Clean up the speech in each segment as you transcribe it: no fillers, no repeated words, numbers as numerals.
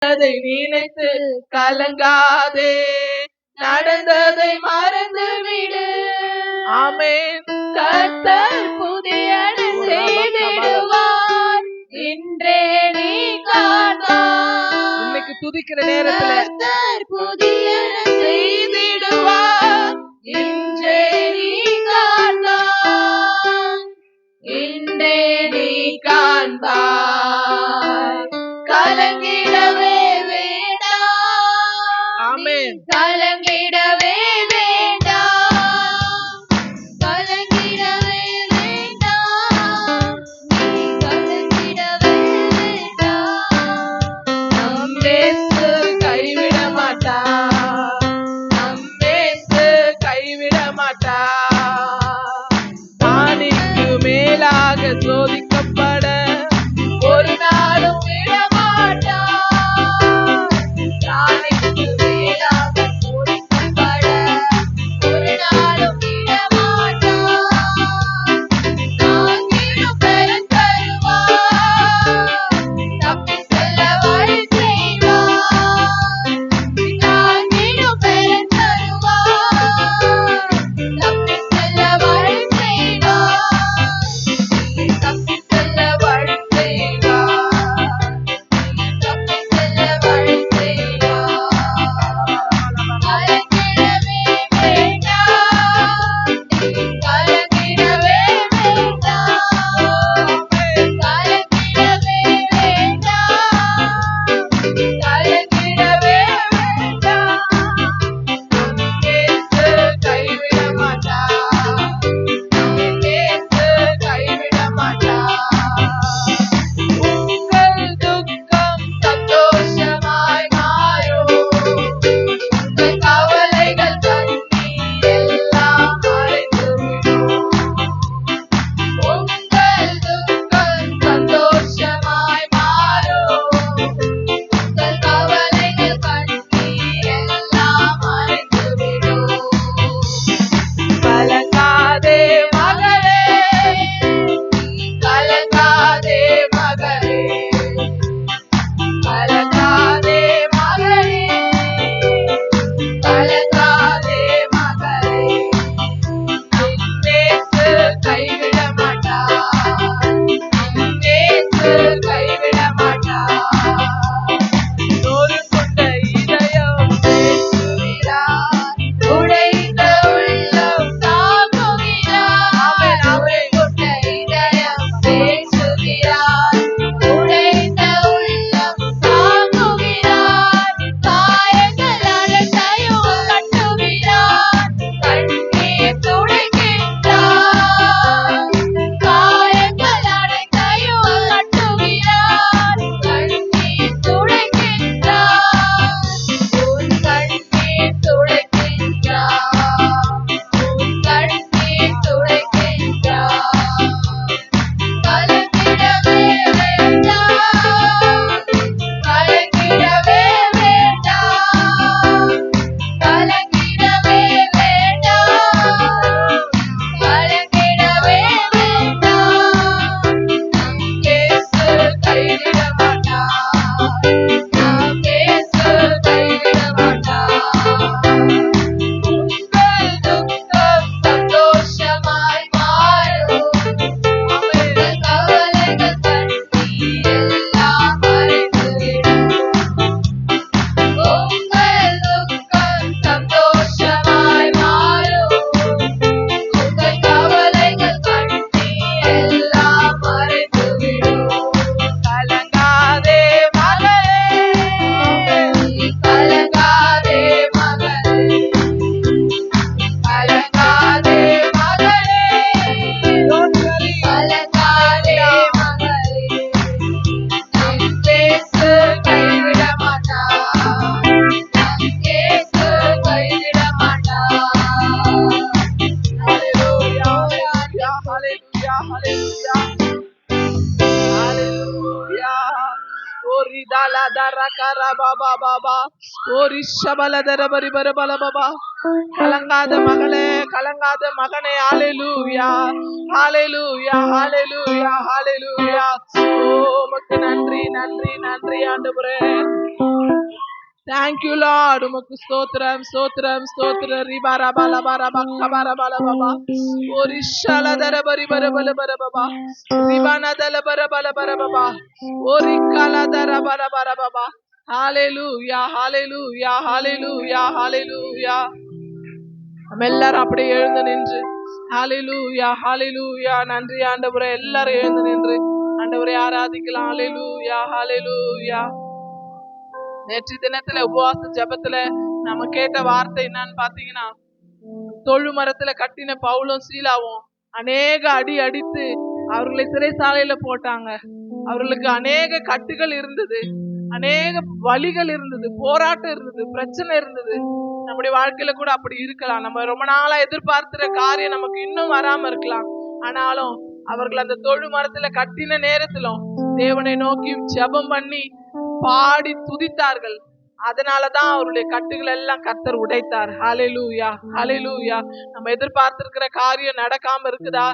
அதை நினைத்து கலங்காதே, நடந்ததை மறந்து விடு. ஆமென். கர்த்தர் புதியன செய்திடுவார், இன்றே நீ காண்பாய். இன்னைக்கு துதிக்கிற நேரத்துல கர்த்தர் புதியன செய்திடுவார், இன்றே நீ காண்பாய், இன்றே நீ காண்பாய். கலங்கிடவே வேண்டாம். ஆமென். கலங்கிடவே வேண்டாம், கலங்கிடவே வேண்டாம், நீ கலங்கிடவே வேண்டாம். நம் இயேசு கைவிட மாட்டார், நம் இயேசு கைவிட மாட்டார். ஆணிக்கு மேலாக சோதிக்கப்பட ஒரு நாளும் விட மாட்டார். ஆணிக்கு மேலாக சோதிக்கப்பட ஒரு நாளும் விட மாட்டார். தாங்கிடும் பெரும் தருவார், தப்பி செல்ல வழி செய்வார். தாங்கிடும் பெரும் தருவார், தப்பி செல்ல வழி செய்வார். தப்பி செல்ல வழி செய்வார், தப்பி செல்ல வழி செய்வார். கலங்கிடவே வேண்டாம், கலங்கிடவே வேண்டாம், கலங்கிடவே வேண்டாம், கலங்கிடவே வேண்டாம். இயேசு கைவிட மாட்டார், இயேசு கைவிட மாட்டார். உங்கள் துக்கம் சந்தோஷமாய் மாறும், உங்கள் கவலைகள் கண்ணீர் எல்லாம் மறைந்துவிடும். உங்கள் துக்கம் சந்தோஷமாய் மாறும், உங்கள் கவலைகள் கண்ணீர் எல்லாம் மறைந்துவிடும். கலங்காதே மகளே, கலங்காதே மகளே, கலங்காதே மகளே, கலங்காதே மகளே. இயேசு கைவிட மாட்டார், இயேசு கைவிட மாட்டார். நொறுங்குண்ட இதயம் தேற்றுகிறார், உடைந்த உள்ளம் தாங்குகிறார். நொறுங்குண்ட இதயம் தேற்றுகிறார், உடைந்த உள்ளம் தாங்குகிறார். காயங்கள் அனைத்தையும் கட்டுகிறார், கண்ணீர் துடைக்கின்றார். காயங்கள் அனைத்தையும் கட்டுகிறார், கண்ணீர் துடைக்கின்றார். உன் கண்ணீர் துடைக்கின்றார், உன் கண்ணீர் துடைக்கின்றார். கலங்கிடவே வேண்டாம், கலங்கிடவே வேண்டாம், கலங்கிடவே வேண்டாம், கலங்கிடவே வேண்டாம். நம் இயேசு கைவிட மாட்டார், நம் இயேசு கைவிட மாட்டார். உங்கள் துக்கம் சந்தோஷமாய் மாறும், உங்கள் கவலைகள் கண்ணீர் எல்லாம் மறைந்துவிடும். உங்கள் துக்கம் சந்தோஷமாய் மாறும், உங்கள் கவலைகள் கண்ணீர் எல்லாம் மறைந்துவிடும். கலங்காதே மகளே, கலங்காதே மகளே, கலங்காதே மகளே, கலங்காதே மகளே. நம் இயேசு கைவிட மாட்டார், நம் இயேசு கைவிட மாட்டார். ஹல்லேலூயா, ஹல்லேலூயா, ஹல்லேலூயா, ஹல்லேலூயா. ஓரி தாலா தரா கரா பாபா பாபா, ஓரி ஷபல தர பரி பர பல பாபா. கலங்காத மகளே, கலங்காத மகனே. ஹல்லேலூயா, ஹல்லேலூயா, ஹல்லேலூயா, ஹல்லேலூயா. ஓ உமக்கு நன்றி, நன்றி, நன்றி ஆண்டவரே. Thank you Lord. உமக்கு ஸ்தோத்திரம் ஸ்தோத்திரம் ஸ்தோத்திரம். ரிபாரா பாலா பாரா பக்கபாரா பாலா பாபா ஒரு ஷலதர பரி பர பல பர பாபா ரிபானதல பர பல பர பாபா ஒரு கலதர பர பர பாபா. ஹalleluya ஹalleluya ஹalleluya ஹalleluya. நம்ம எல்லாரும் அப்படியே எழுந்து நின்று ஹalleluya ஹalleluya. நன்றி ஆண்டவரே. எல்லாரும் எழுந்து நின்று ஆண்டவரை ஆராதிக்கலாம். ஹalleluya ஹalleluya. நேற்று தினத்துல உபவாச ஜெபத்துல நம்ம கேட்ட வார்த்தை என்னன்னு பாத்தீங்கன்னா, தொழு மரத்துல கட்டின பவுலும் சீலாவும் அநேக அடி அடித்து அவர்களை சிறைசாலையில போட்டாங்க. அவர்களுக்கு அநேக கட்டுகள் இருந்தது, அநேக வலிகள் இருந்தது, போராட்டம் இருந்தது, பிரச்சனை இருந்தது. நம்முடைய வாழ்க்கையில கூட அப்படி இருக்கலாம். நம்ம ரொம்ப நாளா எதிர்பார்க்கிற காரியம் நமக்கு இன்னும் வராம இருக்கலாம். ஆனாலும் அவர்கள் அந்த தொழு மரத்துல கட்டின நேரத்திலும் தேவனை நோக்கி ஜெபம் பண்ணி பாடி துதித்தார்கள். அதனாலதான் அவருடைய கட்டுகள் எல்லாம் கர்த்தர் உடைத்தார். ஹalleluya ஹalleluya. நம்ம எதிர்பார்த்திருக்கிற காரியம் நடக்காம இருக்குதா?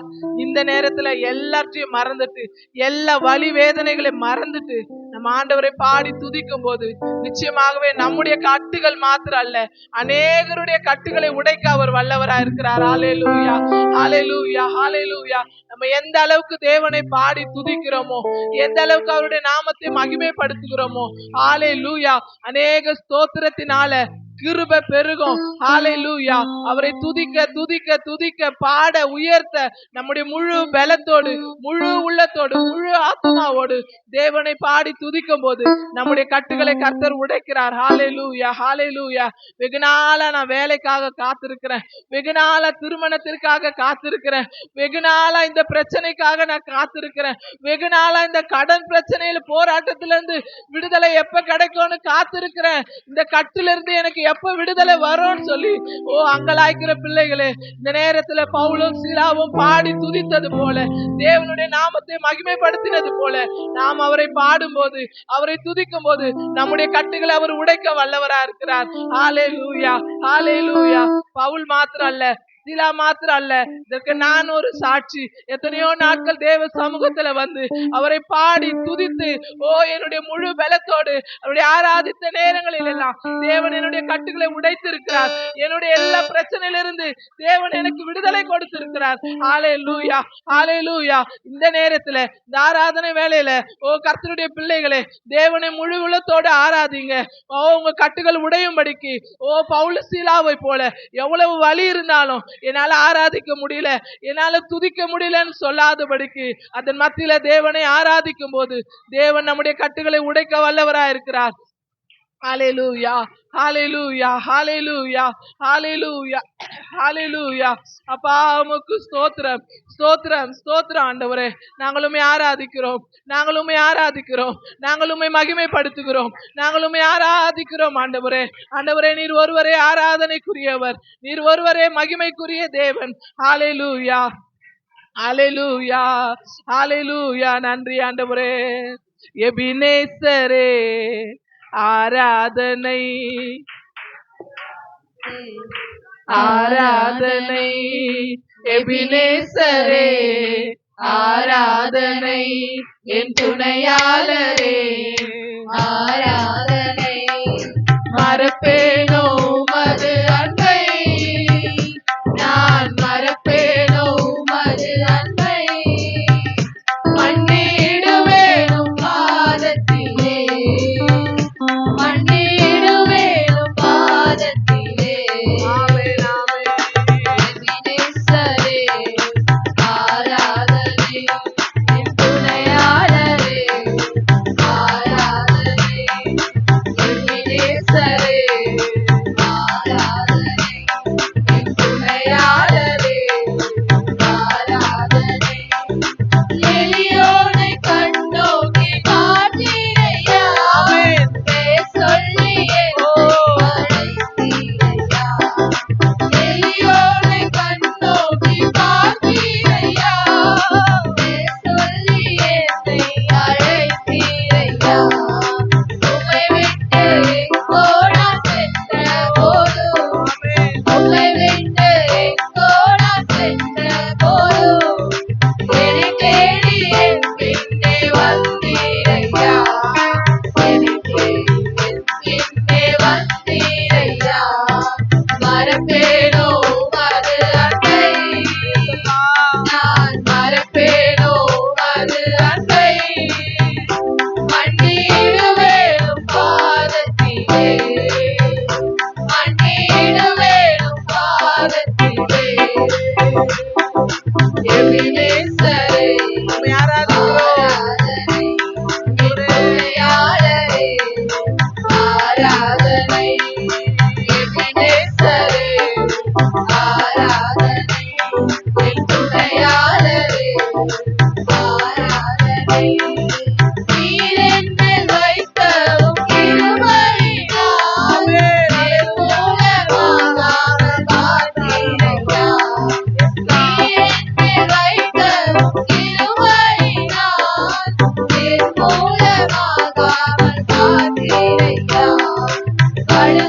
இந்த நேரத்துல எல்லாத்தையும் மறந்துட்டு, எல்லா வலி வேதனைகளை மறந்துட்டு நம்ம ஆண்டவரை பாடி துதிக்கும் போது நிச்சயமாகவே நம்முடைய கட்டுகள் மாத்திரம் அல்ல, அநேகருடைய கட்டுகளை உடைக்க அவர் வல்லவரா இருக்கிறார். ஹalleluya ஹalleluya ஹalleluya. நம்ம எந்த அளவுக்கு தேவனை பாடி துதிக்கிறோமோ, எந்த அளவுக்கு அவருடைய நாமத்தை மகிமைப்படுத்துகிறோமோ, ஹalleluya, அநேக ஸ்தோத்திரத்தினால கிருபை பெருகும். ஹalleluya. அவரை துதிக்க துதிக்க துதிக்க பாட உயர்த்த நம்முடைய முழு பலத்தோடு, முழு உள்ளத்தோடு, முழு ஆத்மாவோடு தேவனை பாடி துதிக்கும் போது நம்முடைய கட்டுகளை கர்த்தர் உடைக்கிறார். ஹalleluya ஹalleluya. வெகு நாளா நான் வேலைக்காக காத்திருக்கிறேன், வெகு நாளா திருமணத்திற்காக காத்திருக்கிறேன், வெகு நாளா இந்த பிரச்சனைக்காக நான் காத்திருக்கிறேன், வெகு நாளா இந்த கடன் பிரச்சனையில போராட்டத்திலிருந்து விடுதலை எப்ப கிடைக்கும்னு காத்திருக்கிறேன், இந்த கட்டில இருந்து எனக்கு எப்ப விடுதலை வரும்னு சொல்லி அங்கலாய்க்கிற பிள்ளைகளே, இந்த நேரத்துல பவுலும் சீலாவும் பாடி துதித்தது போல, தேவனுடைய நாமத்தை மகிமைப்படுத்தினது போல நாம் அவரை பாடும் போது, அவரை துதிக்கும் போது நம்முடைய கட்டுகளை அவர் உடைக்க வல்லவரா இருக்கிறார். ஹalleluya ஹalleluya. பவுல் மாத்திரம் அல்ல, சீலா மாத்திரம் அல்ல, இதற்கு நான் ஒரு சாட்சி. எத்தனையோ நாட்கள் தேவ சமூகத்துல வந்து அவரை பாடி துதித்து என்னுடைய முழு பலத்தோடு அவருடைய ஆராதித்த நேரங்களில் எல்லாம் தேவன் என்னுடைய கட்டுகளை உடைத்திருக்கிறார். என்னுடைய எல்லா பிரச்சனையிலிருந்து தேவன் எனக்கு விடுதலை கொடுத்திருக்கிறார். ஹalleluya ஹalleluya. இந்த நேரத்துல இந்த ஆராதனை வேளையில கர்த்தருடைய பிள்ளைகளே, தேவனை முழு உள்ளத்தோடு ஆராதிங்க. உங்க கட்டுகள் உடையும்படிக்கு பவுல் சீலாவை போல எவ்வளவு வலி இருந்தாலும் என்னால ஆராதிக்க முடியல, என்னால துதிக்க முடியலன்னு சொல்லாதபடிக்கு அதன் மத்தியில தேவனை ஆராதிக்கும் போது தேவன் நம்முடைய கட்டுகளை உடைக்க வல்லவரா இருக்கிறார். ஹalleluya ஹalleluya ஹalleluya ஹalleluya ஹalleluya. அப்பா உமக்கு ஸ்தோத்திரம் ஸ்தோத்திரம் ஸ்தோத்திரம் ஆண்டவரே. நாங்களுமே ஆராதிக்கிறோம், நாங்களுமே ஆராதிக்கிறோம், நாங்களுமே மகிமைப்படுத்துகிறோம், நாங்களுமே ஆராதிக்கிறோம் ஆண்டவரே. ஆண்டவரே, நீர் ஒருவரே ஆராதனைக்குரியவர், நீர் ஒருவரே மகிமைக்குரிய தேவன். ஹalleluya ஹalleluya ஹalleluya. நன்றி ஆண்டவரே. எபினேசரே ஆராதனை ஆராதனை, எபினேசரே ஆராதனை, என் துணையாளரே ஆராதனை. மறப்பேனோ மது அன்பை, நான் மறப்பேனோ மது அன்பை, மன்னிடுவேனும் பாதத்திலே, மன்னிடுவேனும் பாதத்திலே. எபினேசரே ஆராதனை, என் துணையாளரே ஆராதனை.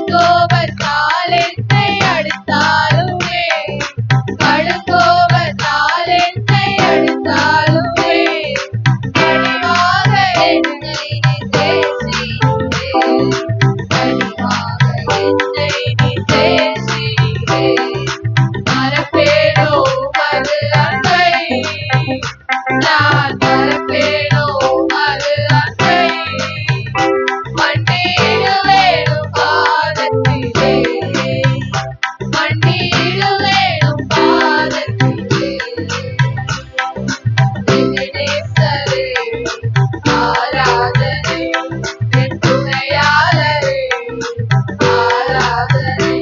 கடுங்கோபத்தால் என்னை அடித்தாலுமே, கடுங்கோபத்தால் என்னை அடித்தாலுமே, கனிவாக என்னை நீ தேற்றினீரே, கனிவாக என்னை நீ தேற்றினீரே. மறப்பேனோ உமது அன்பை, நான் மறப்பேனோ உமது அன்பை, மன்னிடுவேனும் பாதத்திலே, மன்னிடுவேனும் பாதத்திலே. எபினேசரே ஆராதனை, என் துணையாளரே ஆராதனை,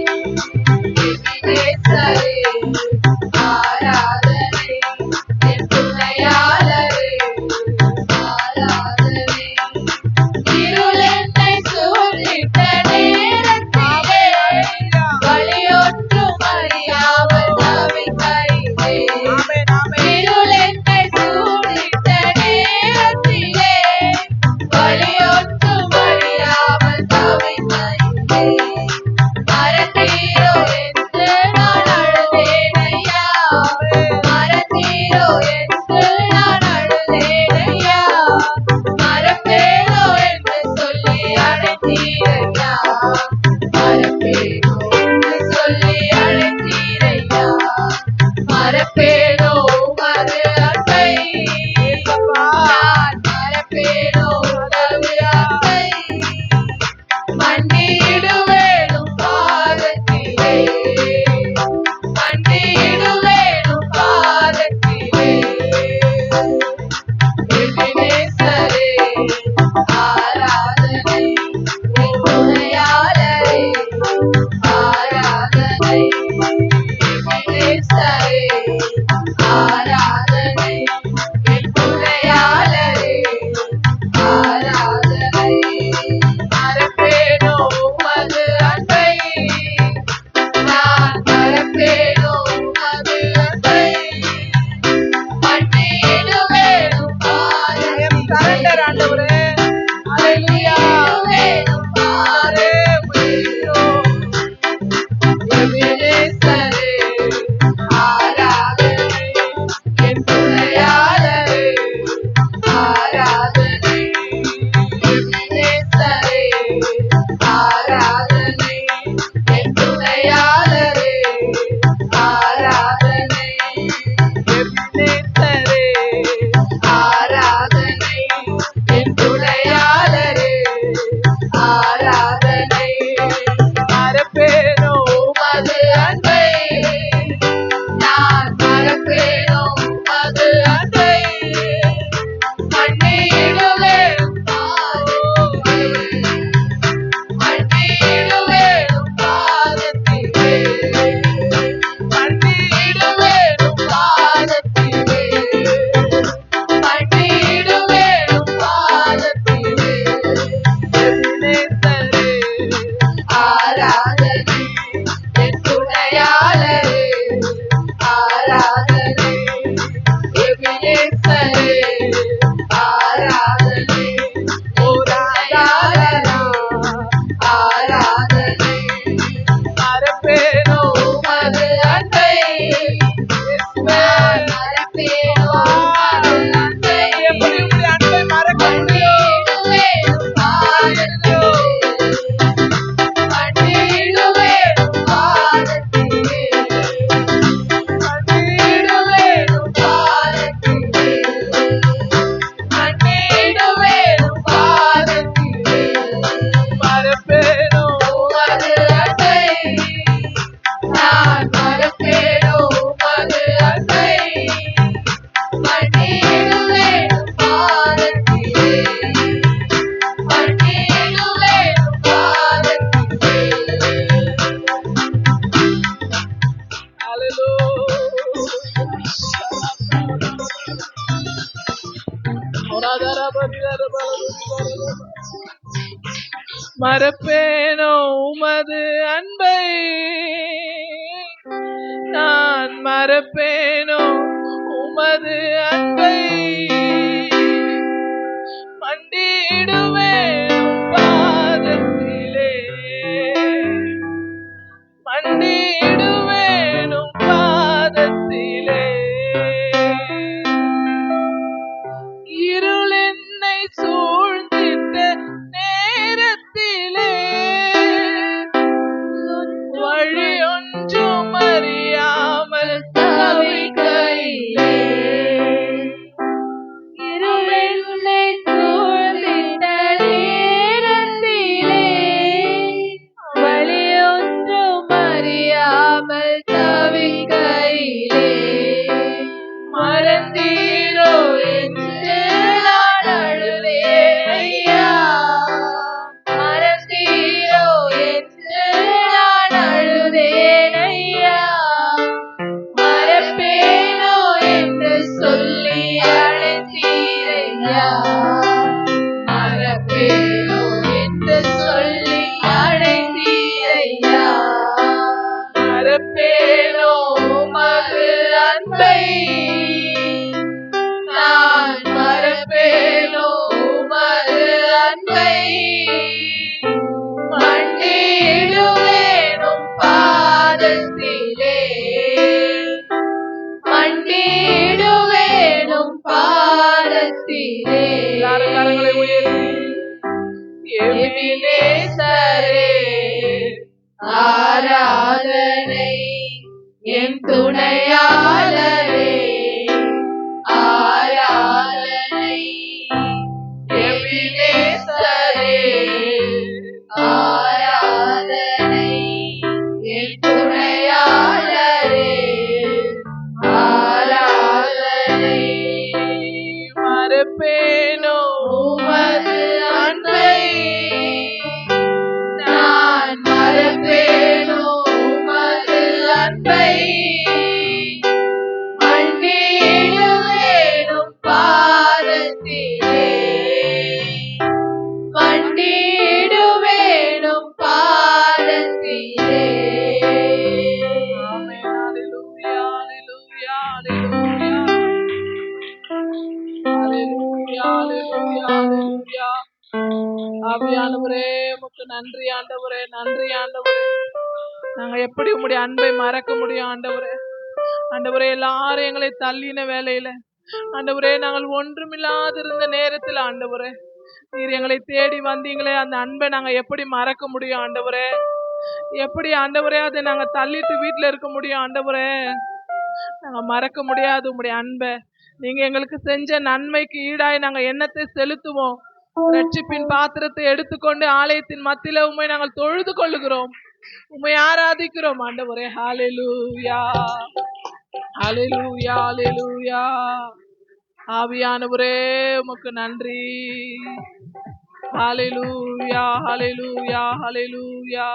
எபினேசரே ஆராதனை, என் துணையாளரே ஆராதனை. இருள் என்னை சூழ்ந்திட்ட நேரத்திலே, வழியொன்றும் அறியாமல் தவித்தேன். இருள் என்னை சூழ்ந்திட்ட நேரத்திலே, வழியொன்றும் அறியாமல் தவித்தேன். மறந்தீரோ என்று நான் அழுதேனையா, மறந்தீரோ என்று நான் அழுதேனையா, மறப்பேனோ என்று சொல்லி அழைத்தீரையா, மறப்பேனோ என்று சொல்லி அழைத்தீரையா, மறப்பேனோ உமது அன்பை, நான் மறப்பேனோ உமது அன்பை, மன்னிடுவேனும் பாதத்திலே, மன்னிடுவேனும் பாதத்திலே. எபினேசரே ஆராதனை, என் துணையாளரே ஆராதனை, எபினேசரே ஆராதனை, என் துணையாளரே ஆராதனை. மறப்பேனோ உமது அன்பை, நான் மறப்பேனோ உமது அன்பை, மன்னிடுவேனும் சரண்டர் ஆண்டவரே. ஹalleluya. மன்னிடுவேனும் பாதத்திலே. எபினேசரே ஆராதனை, என் துணையாளரே ஆராதனை, எபினேசரே ஆராதனை, என் துணையாளரே ஆராதனை, எபினேசரே ஆராதனை, என் துணையாளரே ஆராதனை. மறப்பேனோ உமது அன்பை, நான் மறப்பேனோ உமது அன்பை, மன்னிடுவேனும் பாதத்திலே, மன்னிடுவேனும் பாதத்திலே, மன்னிடுவேனும் பாதத்திலே, மன்னிடுவேனும் பாதத்திலே. எபினேசரே ஆராதனை, என் துணையாளரே ஆராதனை, எபினேசரே ஆராதனை, துணையாளரா ஆராதனை. மறப்பேனோ உமது அன்பை, நான் மறப்பேனோ உமது அன்பை, எப்படி உம்முடைய அன்பை மறக்க முடியும்? மன்னிடுவேனும் பாதத்திலே, மன்னிடுவேனும் பாதத்திலே, மன்னிடுவேனும் பாதத்திலே, மன்னிடுவேனும் பாதத்திலே. மறப்பேனோ உமது அன்பை, நான் மறப்பேனோ உமது அன்பை, மன்னிடுவேனும் பாதத்திலே, மன்னிடுவேனும் பாதத்திலே. மறப்பேனோ உமது அன்பை, நான் மறப்பேனோ உமது அன்பை, மண்டிடுவேன் பாதத்திலே. ஆராதனை என் துணையாளரே ஆராதனை எபினேசரே ஆராதனை என் துணையாளரே ஆராதனை மறப்பேனோ உமது அன்பை நான் மறப்பேனோ உமது அன்பை மன்னிடுவேனும் பாதத்திலே மன்னிடுவேனும் பாதத்திலே ஆமென். ஹalleluya ஹalleluya ஹalleluya ஹalleluya ஹalleluya ஹalleluya. ஆவியானவரே உமக்கு நன்றி ஆண்டவரே, நன்றி ஆண்டவரே. நாங்க எப்படி உம்முடைய அன்பை மறக்க முடியும் ஆண்டவரே? ஆண்டவரே, எல்லாரும் எங்களை தள்ளின வேலையில ஆண்டவரே, நாங்கள் ஒன்றுமில்லாதிருந்த நேரத்தில் ஆண்டவரே நீர் எங்களை தேடி வந்தீங்களே, அந்த அன்பை நாங்க எப்படி மறக்க முடியும் ஆண்டவரே? எப்படி ஆண்டவரே அதை நாங்க தள்ளிட்டு வீட்டுல இருக்க முடியும் ஆண்டவரே? நாங்க மறக்க முடியாது உம்முடைய அன்பை. நீங்க எங்களுக்கு செஞ்ச நன்மைக்கு ஈடாய் நாங்க எண்ணத்தை செலுத்துவோம். ரட்சிப்பின் பாத்திரத்தை எடுத்துக்கொண்டு ஆலயத்தின் மத்தியில உம்மை நாங்கள் தொழுது கொள்ளுகிறோம், உம்மை ஆராதிக்கிறோம் ஆண்டவரே. ஹalleluya ஹalleluya ஹalleluya. ஆவியானவரே உமக்கு நன்றி. ஹalleluya ஹalleluya ஹalleluya.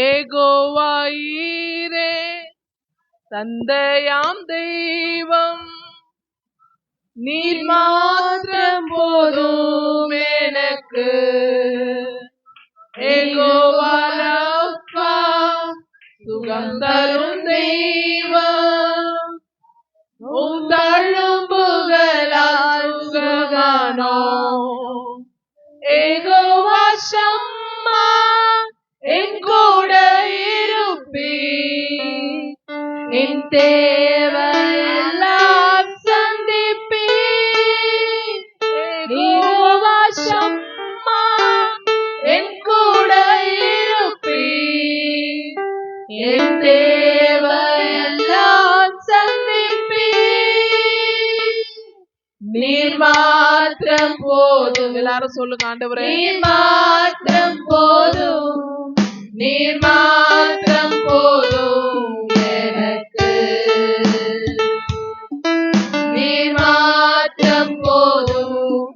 ஏகோவாயிரே தந்தையாம் தெய்வம், நீர் மாத்திரம் போதும் எனக்கு. ஏகோவா ரப்பா சுகம் தரும் தெய்வம், உம் தழும்புகளால் சுகமானோ. ஏகோவா ஷம்மா என் கூட இருப்பீர், என் தேவையெல்லாம் சந்திப்பீர். ஏகோவா ஷம்மா என் கூட இருப்பீர், என் தேவையெல்லாம் சந்திப்பீர். நீர் மாத்திரம் போதும். எல்லாரும் சொல்லுங்க ஆண்டவரே, நீர் மாத்திரம் போதும், நீர் மாத்திரம் போதும் எனக்கு. நீர் மாத்திரம் போதும்,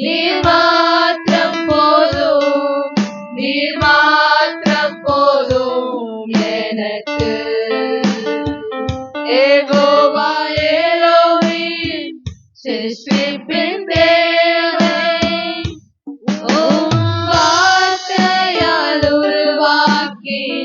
நீர் மாத்திரம் போதும், நீர் மாத்திரம் போதும் எனக்கு. ஏகோவா எலோஹிம் சிருஷ்டிப்பின் தேவன், உம் வார்த்தையால் உருவாக்கினீர்.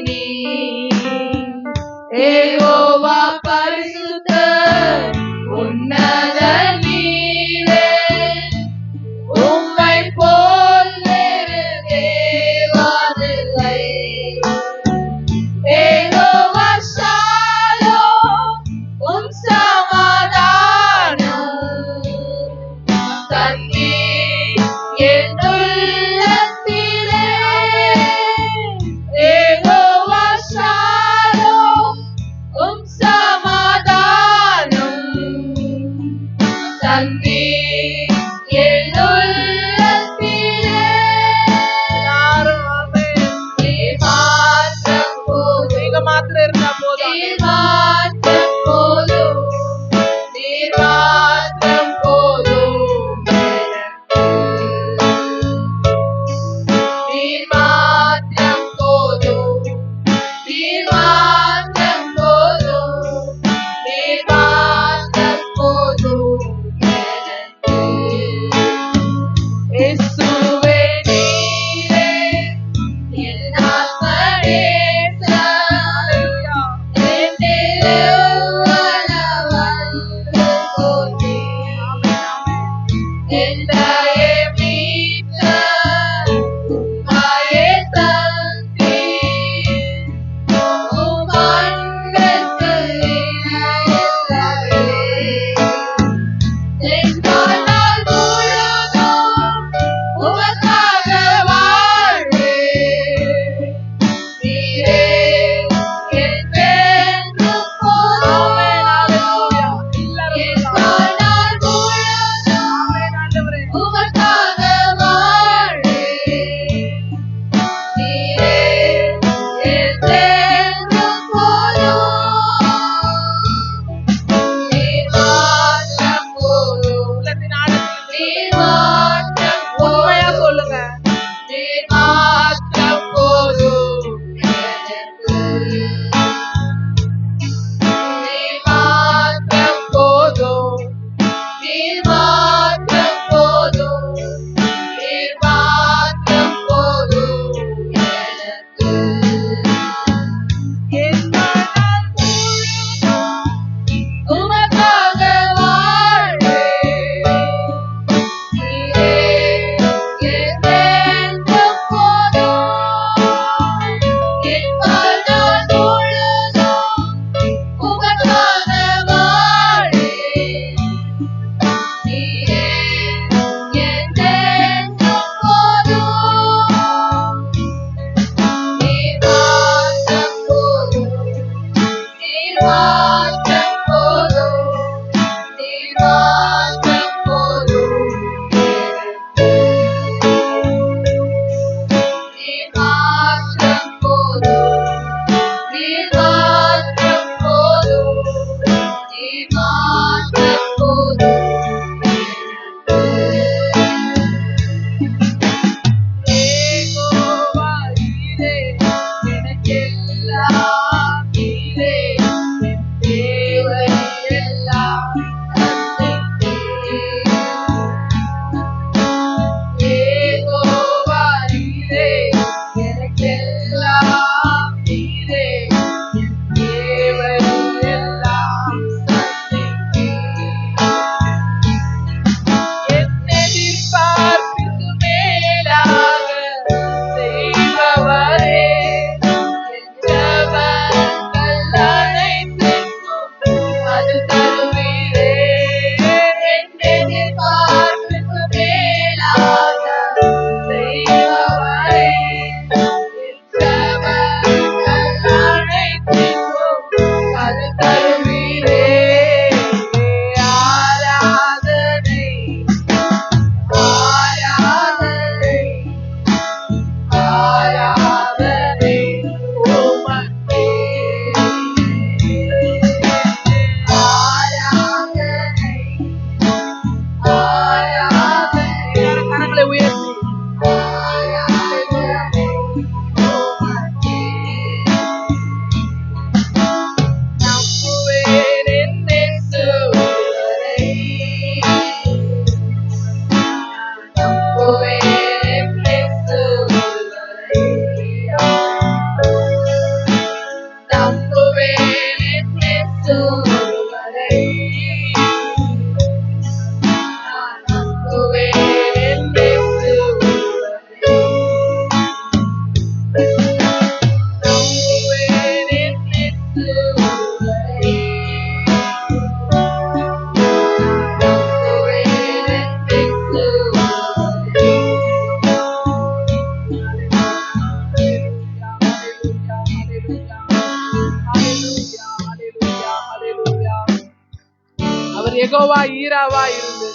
யெகோவா ஈராவா இருந்து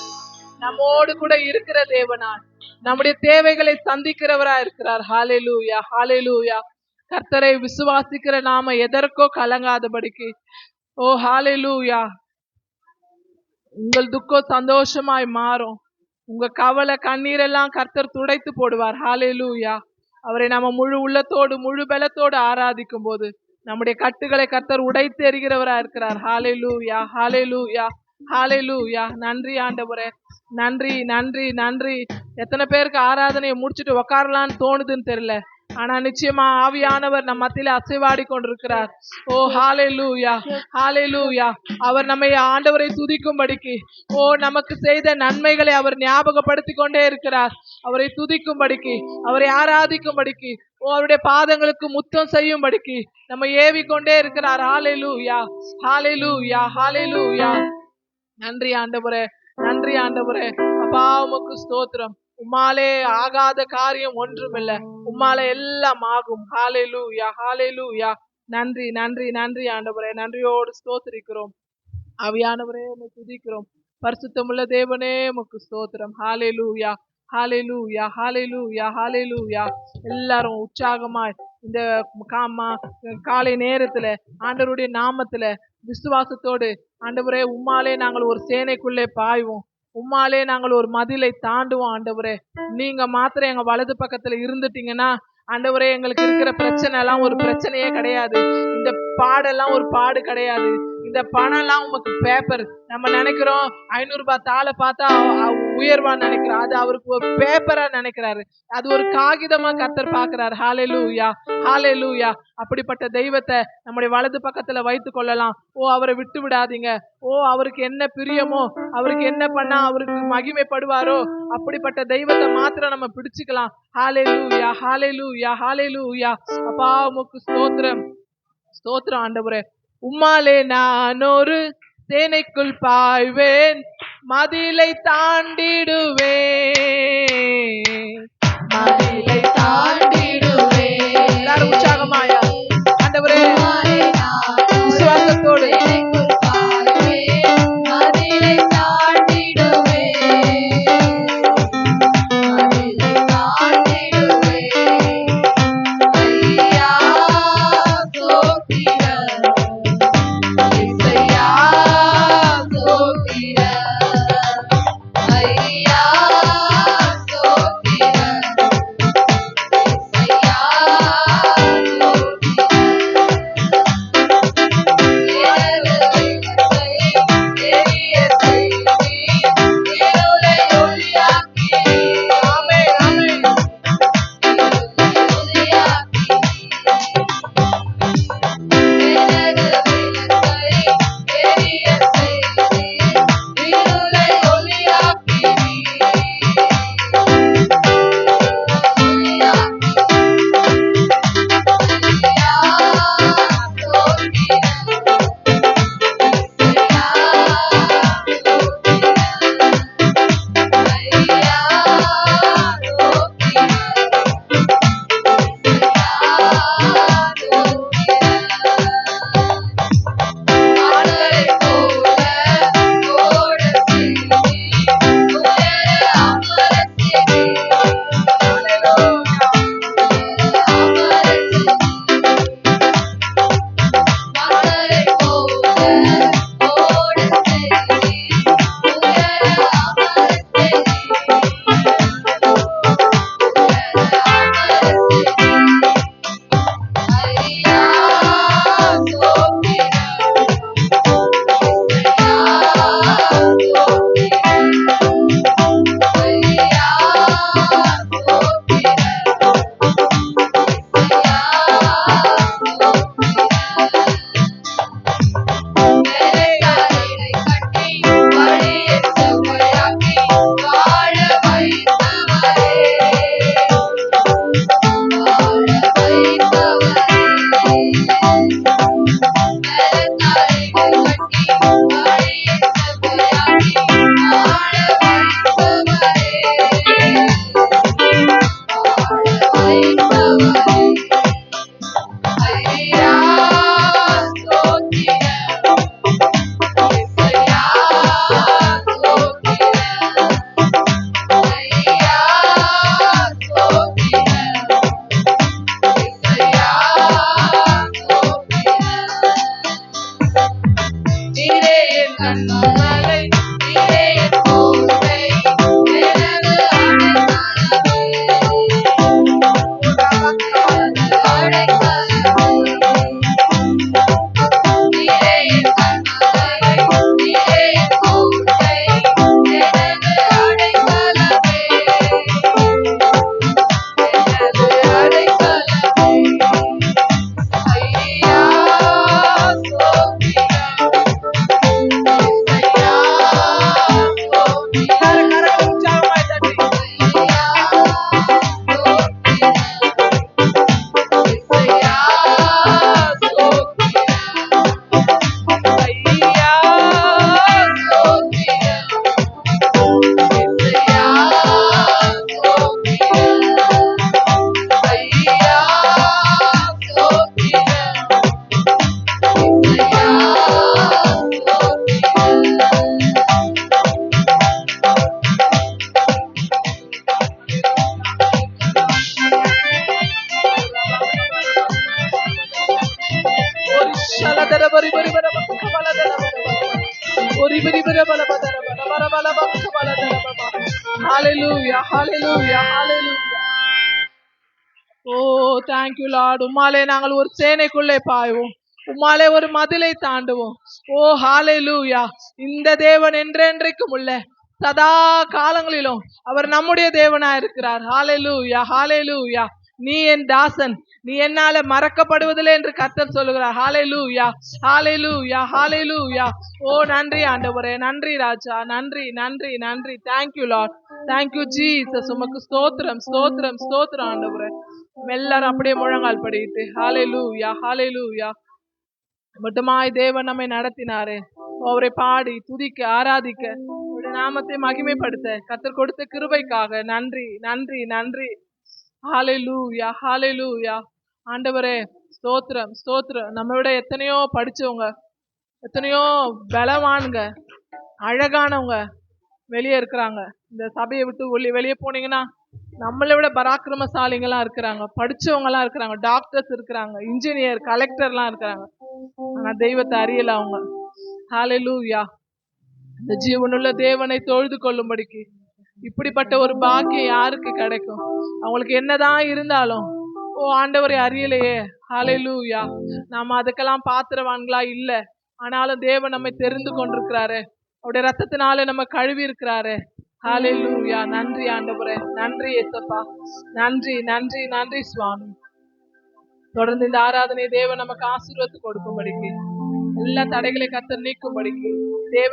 நம்மோடு கூட இருக்கிற தேவனாய் நம்முடைய தேவைகளை சந்திக்கிறவரா இருக்கிறார். ஹalleluya, ஹalleluya. கர்த்தரை விசுவாசிக்கிற நாம எதற்கோ கலங்காதபடிக்கு. ஓ ஹalleluya. உங்கள் துக்கம் சந்தோஷமாய் மாறும். உங்க கவலை கண்ணீரெல்லாம் கர்த்தர் துடைத்து போடுவார். ஹalleluya. அவரை நம்ம முழு உள்ளத்தோடு முழு பலத்தோடு ஆராதிக்கும் போது நம்முடைய கட்டுகளை கர்த்தர் உடைத்து எறிகிறவரா இருக்கிறார். ஹalleluya, ஹalleluya, ஹalleluya. நன்றி ஆண்டவரே, நன்றி நன்றி நன்றி. எத்தனை பேருக்கு ஆராதனையை முடிச்சுட்டு உக்காரலான்னு தோணுதுன்னு தெரியல, ஆனா நிச்சயமா ஆவியானவர் நம்ம மத்தியில அசைவாடி கொண்டிருக்கிறார். ஓ ஹalleluya, ஹalleluya. அவர் நம்மை ஆண்டவரை துதிக்கும்படிக்கு, ஓ நமக்கு செய்த நன்மைகளை அவர் ஞாபகப்படுத்தி கொண்டே இருக்கிறார். அவரை துதிக்கும்படிக்கு, அவரை ஆராதிக்கும்படிக்கு, ஓ அவருடைய பாதங்களுக்கு முத்தம் செய்யும்படிக்கு நம்ம ஏவி கொண்டே இருக்கிறார். ஹalleluya, ஹalleluya, ஹalleluya. நன்றி ஆண்டவரே, நன்றி ஆண்டவரே. அப்பா உமக்கு ஸ்தோத்திரம். உம்மாலே ஆகாத காரியம் ஒன்றுமில்லை, உம்மாலே எல்லாம் ஆகும். ஹalleluya, ஹalleluya. நன்றி நன்றி நன்றி ஆண்டவரே. நன்றியோடு ஸ்தோத்திரிக்கிறோம். ஆவியானவரே உம்மை துதிக்கிறோம். பரிசுத்தமுள்ள தேவனே உமக்கு ஸ்தோத்திரம். ஹalleluya, ஹalleluya, ஹalleluya, ஹalleluya. எல்லாரும் உற்சாகமாய் இந்த காலை நேரத்துல ஆண்டவருடைய நாமத்துல விசுவாசத்தோடு, ஆண்டவரே உம்மாலே நாங்கள் ஒரு சேனைக்குள்ளே பாய்வோம், உம்மாலே நாங்கள் ஒரு மதிலை தாண்டுவோம். ஆண்டவரே நீங்க மாத்திரம் எங்க வலது பக்கத்துல இருந்துட்டீங்கன்னா, ஆண்டவரே எங்களுக்கு இருக்கிற பிரச்சனை எல்லாம் ஒரு பிரச்சனையே கிடையாது, இந்த பாடெல்லாம் ஒரு பாடு கிடையாது, இந்த பணம் எல்லாம் உமக்கு பேப்பர். நம்ம நினைக்கிறோம் 500 ரூபாய் தாளை பார்த்தா உயர்வான்னு நினைக்கிறோம், அது அவருக்கு ஒரு பேப்பரா நினைக்கிறாரு, அது ஒரு காகிதமா கர்த்தர் பாக்குறாரு. ஹalleluya, ஹalleluya. அப்படிப்பட்ட தெய்வத்தை நம்முடைய வலது பக்கத்துல வைத்து கொள்ளலாம். ஓ அவரை விட்டு விடாதீங்க. ஓ அவருக்கு என்ன பிரியமோ, அவருக்கு என்ன பண்ணா அவருக்கு மகிமைப்படுவாரோ அப்படிப்பட்ட தெய்வத்தை மாத்திரம் நம்ம பிடிச்சுக்கலாம். ஹalleluya, ஹalleluya, ஹalleluya. அப்பா உமக்கு ஸ்தோத்திரம், ஸ்தோத்திரம் ஆண்டவரே. உம்மாலே நான் ஒரு சேனைக்குள் பாய்வேன், மதிலை தாண்டிடுவேன், மதிலை தாண்டிடுவேன். எல்லாரும் உற்சாகமாயா ஆண்டவரே விசுவாசத்தோடு ஷலதர பரி பரி பர பலதர ஒரு பரி பர பல பதர பல பல பலதர பபா. Hallelujah, hallelujah, hallelujah. ஓ தேங்க்யூ லார்ட். உம்மாலே நாங்கள் ஒரு சேனைக்குள்ளே பாய்வோம், உம்மாலே ஒரு மதிலை தாண்டுவோம். ஓ ஹalleluya. இந்த தேவன் என்றென்றைக்கும் உள்ள சதா காலங்களிலும் அவர் நம்முடைய தேவனா இருக்கிறார். ஹalleluya, ஹalleluya. நீ என் தாசன், நீ என்னால மறக்கப்படுவதில்லை என்று கர்த்தர் சொல்லுகிறார். ஹalleluya, ஹalleluya, ஹalleluya. ஓ நன்றி ஆண்டவரே, நன்றி ராஜா, நன்றி நன்றி நன்றி. Thank you Lord, thank you Jesus. உமக்கு ஸ்தோத்திரம் ஸ்தோத்திரம் ஸ்தோத்திரம் ஆண்டவரே. எல்லாரும் அப்படியே முழங்கால் படிட்டு ஹalleluya, ஹalleluya. மட்டுமாய் தேவன் நம்மை நடத்தினாரே, அவரை பாடி துதிக்க ஆராதிக்க அவருடைய நாமத்தை மகிமைப்படுத்த கர்த்தர் கொடுத்த கிருபைக்காக நன்றி நன்றி நன்றி. ஹalleluya, ஹalleluya. ஆண்டவரே ஸ்தோத்திரம் ஸ்தோத்திரம். நம்ம விட எத்தனையோ படிச்சவங்க, எத்தனையோ பலவான்க அழகானவங்க வெளியே இருக்கிறாங்க. இந்த சபையை விட்டு வெளியே போனீங்கன்னா நம்மளை விட பராக்கிரமசாலிங்கெல்லாம் இருக்கிறாங்க, படிச்சவங்கலாம் இருக்கிறாங்க, டாக்டர்ஸ் இருக்கிறாங்க, இன்ஜினியர் கலெக்டர்லாம் இருக்கிறாங்க. ஆனா தெய்வத்தை அறியல அவங்க. ஹalleluya. இந்த ஜீவனுள்ள தேவனை தொழுது கொள்ளும்படிக்கு இப்படிப்பட்ட ஒரு பாக்கியம் யாருக்கு கிடைக்கும்? அவங்களுக்கு என்னதான் இருந்தாலும் ஓ ஆண்டவரை அறியலையே. ஹalleluya. நாம அதுக்கெல்லாம் பாத்திரவான்களா இல்ல, ஆனாலும் தேவன் நம்மை தெரிந்து கொண்டிருக்கிறாரு, அவருடைய ரத்தத்தினால நம்ம கழுவி இருக்கிறாரு. ஹalleluya. நன்றி ஆண்டவரே, நன்றி ஏசப்பா, நன்றி நன்றி நன்றி சுவாமி. தொடர்ந்து இந்த ஆராதனை தேவன் நமக்கு ஆசீர்வாதத்தை கொடுக்கும்படிக்கு, எல்லா தடைகளை கர்த்தர் நீக்கும்படிக்கு தேவ